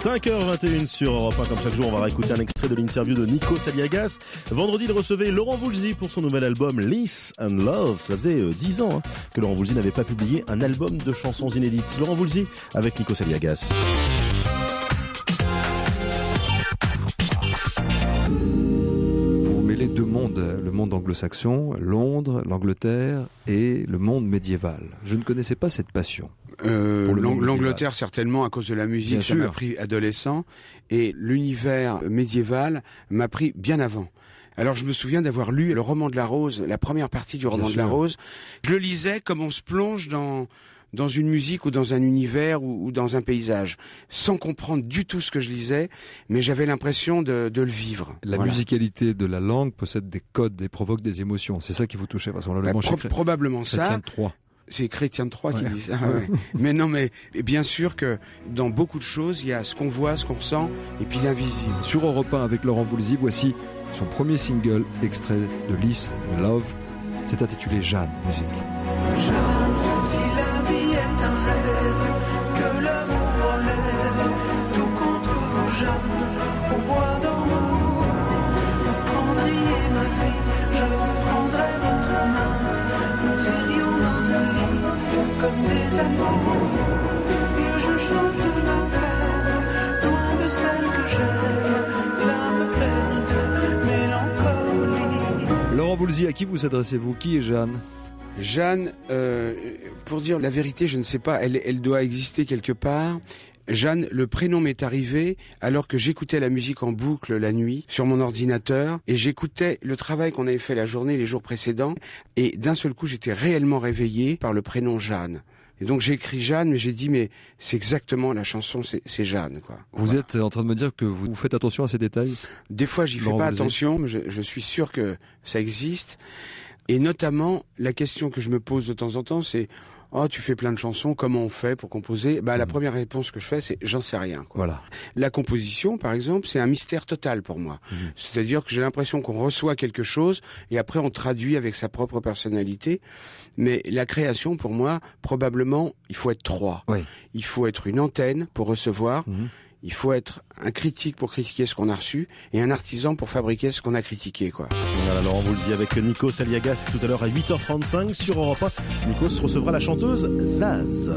5h21 sur Europe 1. Comme chaque jour, on va réécouter un extrait de l'interview de Nikos Aliagas. Vendredi, il recevait Laurent Voulzy pour son nouvel album Lice and Love. Ça faisait 10 ans que Laurent Voulzy n'avait pas publié un album de chansons inédites. Laurent Voulzy avec Nikos Aliagas. Vous mêlez deux mondes, le monde anglo-saxon, Londres, l'Angleterre et le monde médiéval. Je ne connaissais pas cette passion. L'Angleterre certainement à cause de la musique, ça m'a pris adolescent, et l'univers médiéval m'a pris bien avant. Alors je me souviens d'avoir lu le roman de la Rose, la première partie du roman de la Rose. Je le lisais comme on se plonge dans une musique ou dans un univers ou dans un paysage, sans comprendre du tout ce que je lisais, mais j'avais l'impression de le vivre. La musicalité de la langue possède des codes et provoque des émotions. C'est ça qui vous touchait, parce que probablement ça. C'est Chrétien de Troyes qui dit ça. Ouais. Mais non, mais bien sûr que dans beaucoup de choses, il y a ce qu'on voit, ce qu'on ressent, et puis l'invisible. Sur Europe 1 avec Laurent Voulzy, voici son premier single, extrait de Lice and Love. C'est intitulé Jeanne, musique. Jeanne, si la vie est un rêve, que l'amour m'enlève, tout contre vous, Jeanne, au bois dormant. Vous prendriez ma vie, je prendrais votre main. Nous irions dans un lit comme des amants. Et je chante ma peine, loin de celle que j'aime, l'âme pleine de mélancolie. Laurent Voulzy, à qui vous adressez-vous? Qui est Jeanne? Jeanne, pour dire la vérité, je ne sais pas, elle doit exister quelque part. Jeanne, le prénom m'est arrivé alors que j'écoutais la musique en boucle la nuit sur mon ordinateur et j'écoutais le travail qu'on avait fait la journée, les jours précédents, et d'un seul coup j'étais réellement réveillé par le prénom Jeanne. Et donc j'ai écrit Jeanne, mais j'ai dit mais c'est exactement la chanson, c'est Jeanne quoi. Vous êtes en train de me dire que vous faites attention à ces détails? Des fois j'y fais pas attention, mais je suis sûr que ça existe. Et notamment la question que je me pose de temps en temps, c'est oh, tu fais plein de chansons, comment on fait pour composer? La première réponse que je fais, c'est j'en sais rien, quoi. Voilà. La composition, par exemple, c'est un mystère total pour moi. C'est-à-dire que j'ai l'impression qu'on reçoit quelque chose et après on traduit avec sa propre personnalité. Mais la création, pour moi, probablement, il faut être trois. Oui. Il faut être une antenne pour recevoir. Il faut être un critique pour critiquer ce qu'on a reçu et un artisan pour fabriquer ce qu'on a critiqué, quoi. Voilà, Laurent Voulzy avec Nikos Aliagas tout à l'heure à 8h35 sur Europe 1. Nikos recevra la chanteuse Zaz.